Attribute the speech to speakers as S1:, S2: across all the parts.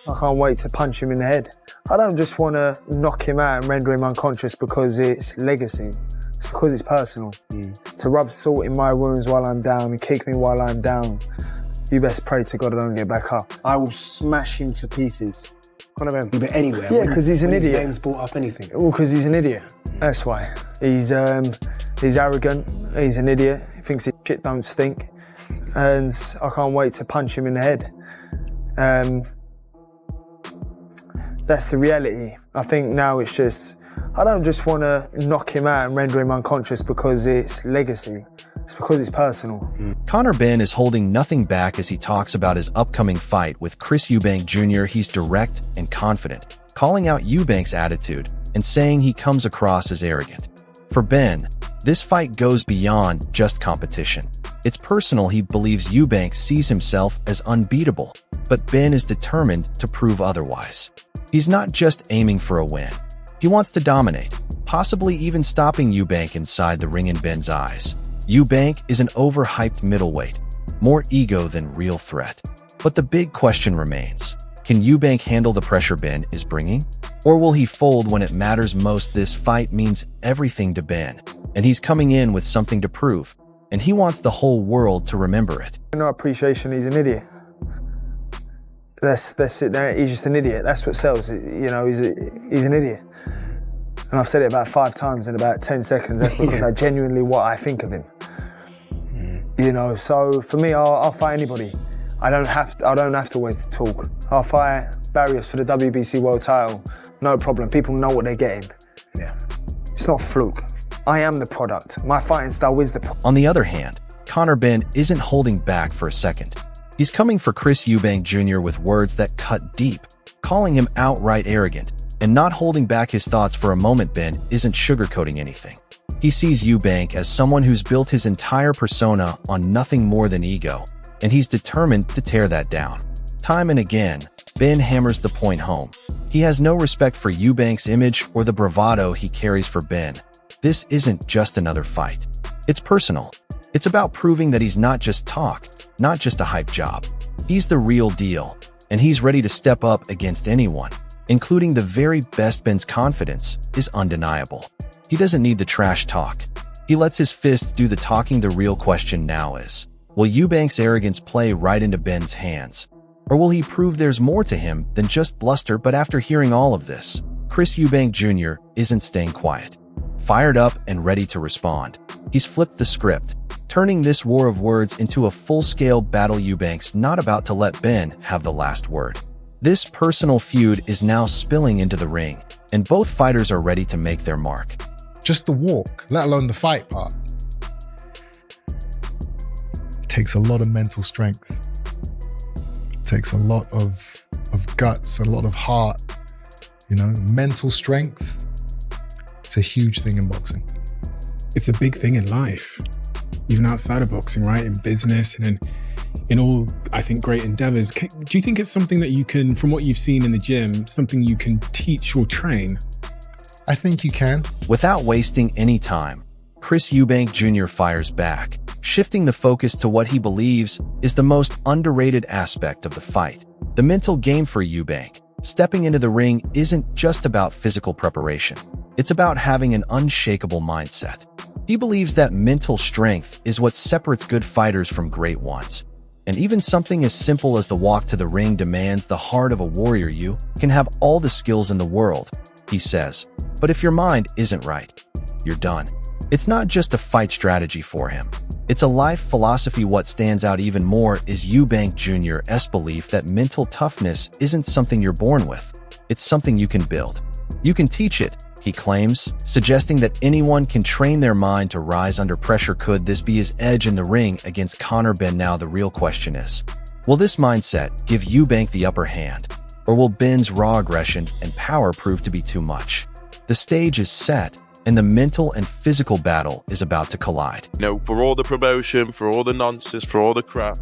S1: I can't wait to punch him in the head. I don't just want to knock him out and render him unconscious because it's legacy. It's because it's personal. To rub salt in my wounds while I'm down and kick me while I'm down, you best pray to God I don't get back up. I will smash him to pieces.
S2: Conor Benn, but anywhere.
S1: Yeah, because he's an idiot.
S2: His name's brought up anything.
S1: Well, because he's an idiot. That's why. He's arrogant. He's an idiot. He thinks his shit don't stink, and I can't wait to punch him in the head. That's the reality. I think now it's just, I don't just want to knock him out and render him unconscious because it's legacy. It's because it's personal.
S3: Conor Benn is holding nothing back as he talks about his upcoming fight with Chris Eubank Jr. He's direct and confident, calling out Eubank's attitude and saying he comes across as arrogant. For Benn, this fight goes beyond just competition. It's personal. He believes Eubank sees himself as unbeatable, but Benn is determined to prove otherwise. He's not just aiming for a win. He wants to dominate, possibly even stopping Eubank inside the ring in Benn's eyes. Eubank is an overhyped middleweight, more ego than real threat. But the big question remains, can Eubank handle the pressure Benn is bringing? Or will he fold when it matters most? This fight means everything to Benn, and he's coming in with something to prove, and he wants the whole world to remember it.
S1: No appreciation, he's an idiot. That's it there, he's just an idiot. That's what sells, you know, he's an idiot. And I've said it about 5 times in about 10 seconds. That's because I genuinely what I think of him. You know, so for me, I'll fight anybody. I don't have to always talk. I'll fight Barrios for the WBC world title, no problem. People know what they're getting.
S2: Yeah.
S1: It's not fluke. I am the product. My fighting style is the product.
S3: On the other hand, Conor Benn isn't holding back for a second. He's coming for Chris Eubank Jr. with words that cut deep, calling him outright arrogant, and not holding back his thoughts for a moment. Benn isn't sugarcoating anything. He sees Eubank as someone who's built his entire persona on nothing more than ego, and he's determined to tear that down. Time and again, Benn hammers the point home. He has no respect for Eubank's image or the bravado he carries. For Benn, this isn't just another fight. It's personal. It's about proving that he's not just talk, not just a hype job. He's the real deal, and he's ready to step up against anyone, including the very best. Benn's confidence is undeniable. He doesn't need the trash talk. He lets his fists do the talking. The real question now is, will Eubank's arrogance play right into Benn's hands? Or will he prove there's more to him than just bluster? But after hearing all of this, Chris Eubank Jr. isn't staying quiet. Fired up and ready to respond, he's flipped the script, turning this war of words into a full-scale battle. Eubank's not about to let Benn have the last word. This personal feud is now spilling into the ring, and both fighters are ready to make their mark.
S4: Just the walk, let alone the fight part. It takes a lot of mental strength. It takes a lot of guts, a lot of heart. You know, mental strength. It's a huge thing in boxing.
S5: It's a big thing in life, even outside of boxing, right? In business and in all, I think, great endeavors. Do you think it's something that you can, from what you've seen in the gym, something you can teach or train?
S4: I think you can.
S3: Without wasting any time, Chris Eubank Jr. fires back, shifting the focus to what he believes is the most underrated aspect of the fight, the mental game. For Eubank, stepping into the ring isn't just about physical preparation. It's about having an unshakable mindset. He believes that mental strength is what separates good fighters from great ones. And even something as simple as the walk to the ring demands the heart of a warrior. You can have all the skills in the world, he says, but if your mind isn't right, you're done. It's not just a fight strategy for him. It's a life philosophy. What stands out even more is Eubank Jr.'s belief that mental toughness isn't something you're born with. It's something you can build. You can teach it, he claims, suggesting that anyone can train their mind to rise under pressure. Could this be his edge in the ring against Conor Benn? Now the real question is, will this mindset give Eubank the upper hand, or will Benn's raw aggression and power prove to be too much? The stage is set, and the mental and physical battle is about to collide.
S6: You know, for all the promotion, for all the nonsense, for all the crap,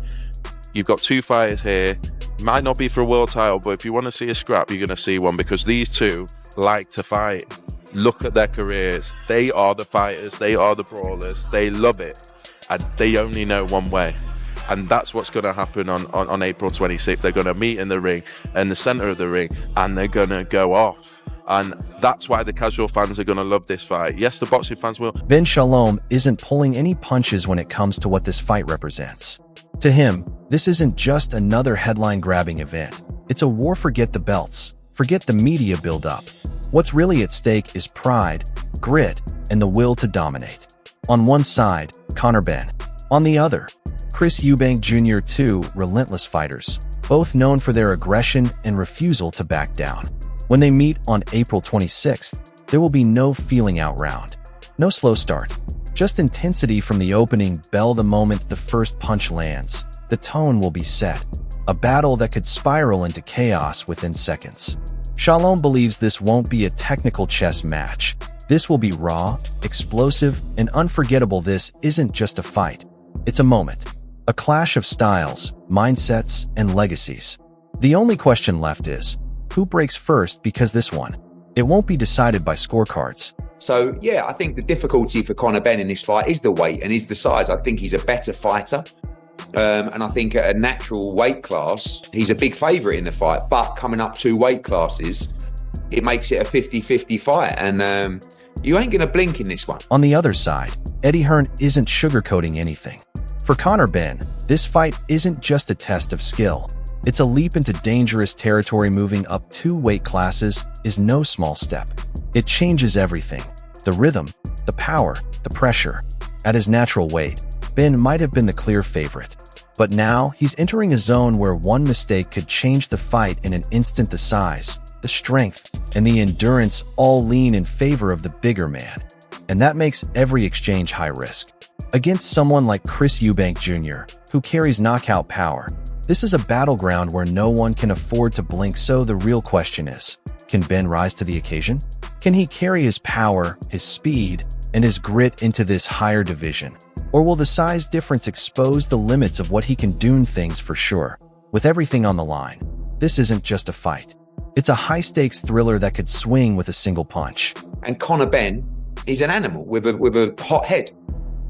S6: you've got 2 fighters here. Might not be for a world title, but if you want to see a scrap, you're going to see one, because these two like to fight. Look at their careers. They are the fighters. They are the brawlers. They love it. And they only know one way. And that's what's going to happen on April 26th. They're going to meet in the ring, in the center of the ring, and they're going to go off. And that's why the casual fans are going to love this fight. Yes, the boxing fans will.
S3: Ben Shalom isn't pulling any punches when it comes to what this fight represents. To him, this isn't just another headline-grabbing event. It's a war. Forget the belts. Forget the media build-up. What's really at stake is pride, grit, and the will to dominate. On one side, Conor Benn. On the other, Chris Eubank Jr. Two relentless fighters, both known for their aggression and refusal to back down. When they meet on April 26th, there will be no feeling out round. No slow start. Just intensity from the opening bell. The moment the first punch lands, the tone will be set. A battle that could spiral into chaos within seconds. Shalom believes this won't be a technical chess match. This will be raw, explosive, and unforgettable. This isn't just a fight. It's a moment. A clash of styles, mindsets, and legacies. The only question left is, who breaks first? Because this one, it won't be decided by scorecards.
S7: So, yeah, I think the difficulty for Conor Benn in this fight is the weight and is the size. I think he's a better fighter. And I think at a natural weight class, he's a big favourite in the fight. But coming up 2 weight classes, it makes it a 50-50 fight. And you ain't going to blink in this one.
S3: On the other side, Eddie Hearn isn't sugarcoating anything. For Conor Benn, this fight isn't just a test of skill. It's a leap into dangerous territory. Moving up 2 weight classes is no small step. It changes everything. The rhythm, the power, the pressure. At his natural weight, Benn might have been the clear favorite. But now, he's entering a zone where one mistake could change the fight in an instant. The size, the strength, and the endurance all lean in favor of the bigger man. And that makes every exchange high risk. Against someone like Chris Eubank Jr., who carries knockout power, this is a battleground where no one can afford to blink. So the real question is, can Benn rise to the occasion? Can he carry his power, his speed, and his grit into this higher division? Or will the size difference expose the limits of what he can do? Things for sure. With everything on the line, this isn't just a fight. It's a high-stakes thriller that could swing with a single punch.
S7: And Conor Benn is an animal with a hot head.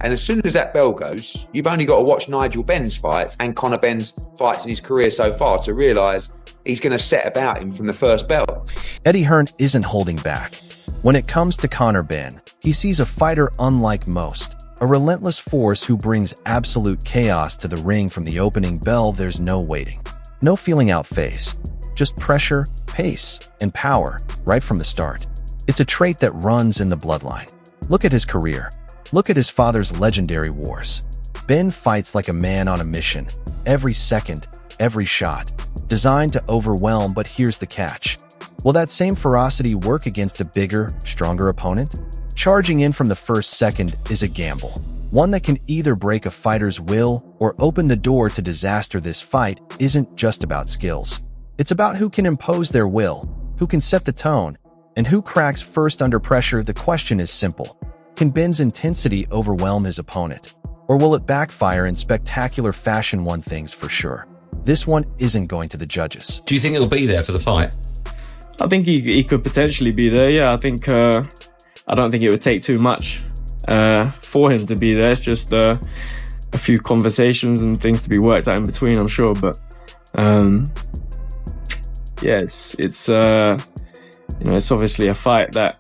S7: And as soon as that bell goes, you've only got to watch Nigel Benn's fights and Conor Benn's fights in his career so far to realise he's going to set about him from the first bell.
S3: Eddie Hearn isn't holding back. When it comes to Conor Benn, he sees a fighter unlike most. A relentless force who brings absolute chaos to the ring from the opening bell. There's no waiting. No feeling out phase. Just pressure, pace, and power right from the start. It's a trait that runs in the bloodline. Look at his career. Look at his father's legendary wars. Benn fights like a man on a mission. Every second, every shot. Designed to overwhelm, but here's the catch. Will that same ferocity work against a bigger, stronger opponent? Charging in from the first second is a gamble. One that can either break a fighter's will or open the door to disaster. This fight isn't just about skills. It's about who can impose their will, who can set the tone, and who cracks first under pressure. The question is simple. Can Benn's intensity overwhelm his opponent? Or will it backfire in spectacular fashion? One thing's for sure. This one isn't going to the judges.
S8: Do you think he'll be there for the fight?
S9: I think he could potentially be there, yeah. I don't think it would take too much for him to be there. It's just a few conversations and things to be worked out in between, I'm sure. But yeah, it's obviously a fight that,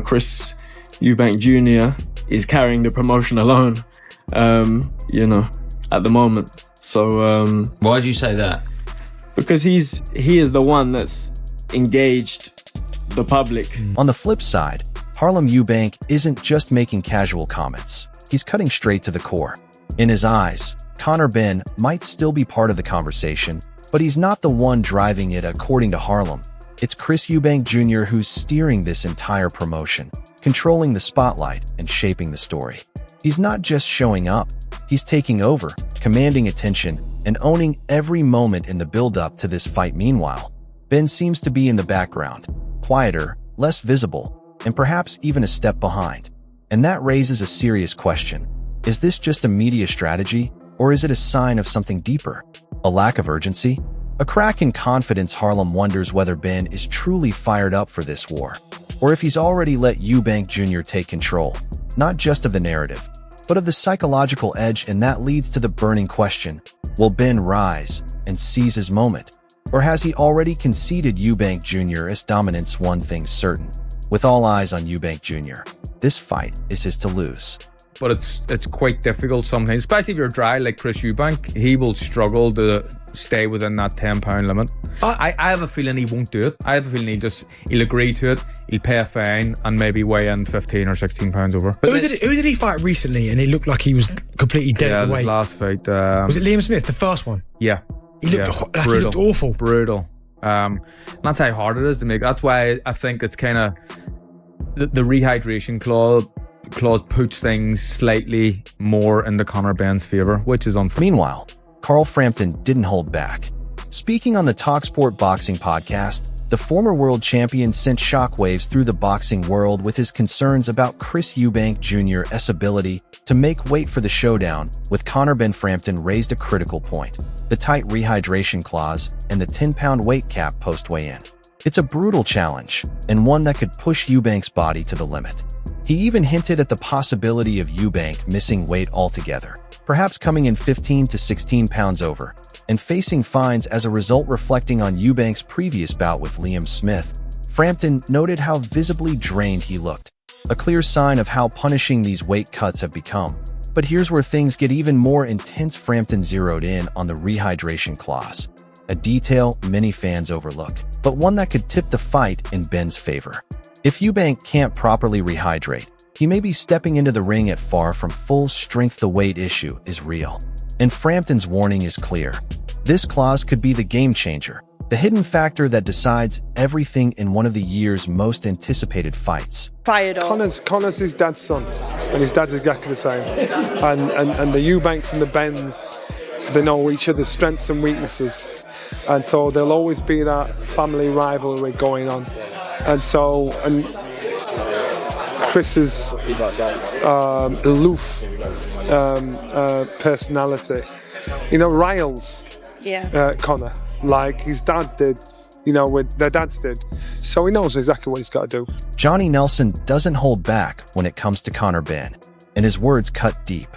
S9: Chris Eubank Jr. is carrying the promotion alone, at the moment. So
S8: why do you say that?
S9: Because he is the one that's engaged the public.
S3: On the flip side, Harlem Eubank isn't just making casual comments. He's cutting straight to the core. In his eyes, Conor Benn might still be part of the conversation, but he's not the one driving it. According to Harlem, it's Chris Eubank Jr. who's steering this entire promotion, controlling the spotlight and shaping the story. He's not just showing up, he's taking over, commanding attention, and owning every moment in the build-up to this fight. Meanwhile, Benn seems to be in the background, quieter, less visible, and perhaps even a step behind. And that raises a serious question. Is this just a media strategy, or is it a sign of something deeper? A lack of urgency? A crack in confidence? Harlem wonders whether Benn is truly fired up for this war, or if he's already let Eubank Jr. take control, not just of the narrative, but of the psychological edge, and that leads to the burning question: will Ben rise and seize his moment? Or has he already conceded Eubank Jr. as dominance? One thing's certain: with all eyes on Eubank Jr., this fight is his to lose.
S10: But it's quite difficult sometimes, especially if you're dry like Chris Eubank. He will struggle to stay within that £10 limit. I have a feeling he won't do it. I have a feeling he'll agree to it, he'll pay a fine and maybe weigh in 15 or 16 pounds over. But
S11: who did he fight recently and he looked like he was completely dead at the weight?
S10: Yeah, last fight.
S11: Was it Liam Smith, the first one?
S10: Yeah.
S11: He looked like he looked awful.
S10: Brutal. That's how hard it is to make. That's why I think it's kind of the rehydration clause puts things slightly more into Conor Benn's favour, which is unfair.
S3: Meanwhile, Carl Frampton didn't hold back. Speaking on the TalkSport Boxing podcast, the former world champion sent shockwaves through the boxing world with his concerns about Chris Eubank Jr.'s ability to make weight for the showdown with Conor Benn. Frampton raised a critical point: the tight rehydration clause and the 10-pound weight cap post-weigh-in. It's a brutal challenge, and one that could push Eubank's body to the limit. He even hinted at the possibility of Eubank missing weight altogether, perhaps coming in 15 to 16 pounds over, and facing fines as a result. Reflecting on Eubank's previous bout with Liam Smith, Frampton noted how visibly drained he looked, a clear sign of how punishing these weight cuts have become. But here's where things get even more intense. Frampton zeroed in on the rehydration clause, a detail many fans overlook, but one that could tip the fight in Benn's favor. If Eubank can't properly rehydrate, he may be stepping into the ring at far from full strength. The weight issue is real, and Frampton's warning is clear. This clause could be the game changer, the hidden factor that decides everything in one of the year's most anticipated fights.
S12: Conor's his dad's son, and his dad's exactly the same. And the Eubanks and the Benns, they know each other's strengths and weaknesses, and so there'll always be that family rivalry going on. And Chris's aloof personality, riles Conor, like his dad did, with their dads did. So he knows exactly what he's got to do.
S3: Johnny Nelson doesn't hold back when it comes to Conor Benn, and his words cut deep.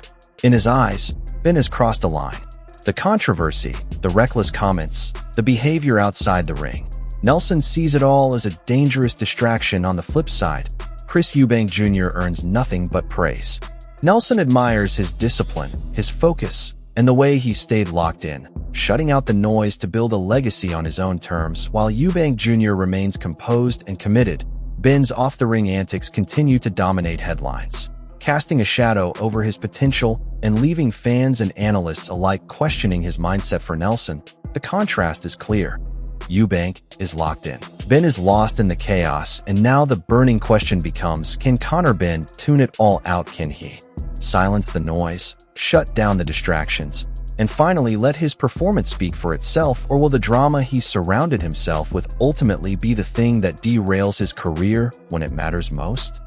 S3: In his eyes, Benn has crossed a line. The controversy, the reckless comments, the behavior outside the ring. Nelson sees it all as a dangerous distraction. On the flip side, Chris Eubank Jr. earns nothing but praise. Nelson admires his discipline, his focus, and the way he stayed locked in, shutting out the noise to build a legacy on his own terms. While Eubank Jr. remains composed and committed, Benn's off-the-ring antics continue to dominate headlines, casting a shadow over his potential and leaving fans and analysts alike questioning his mindset. For Nelson, the contrast is clear. Eubank is locked in. Benn is lost in the chaos, and now the burning question becomes: can Conor Benn tune it all out? Can he silence the noise, shut down the distractions, and finally let his performance speak for itself? Or will the drama he's surrounded himself with ultimately be the thing that derails his career when it matters most?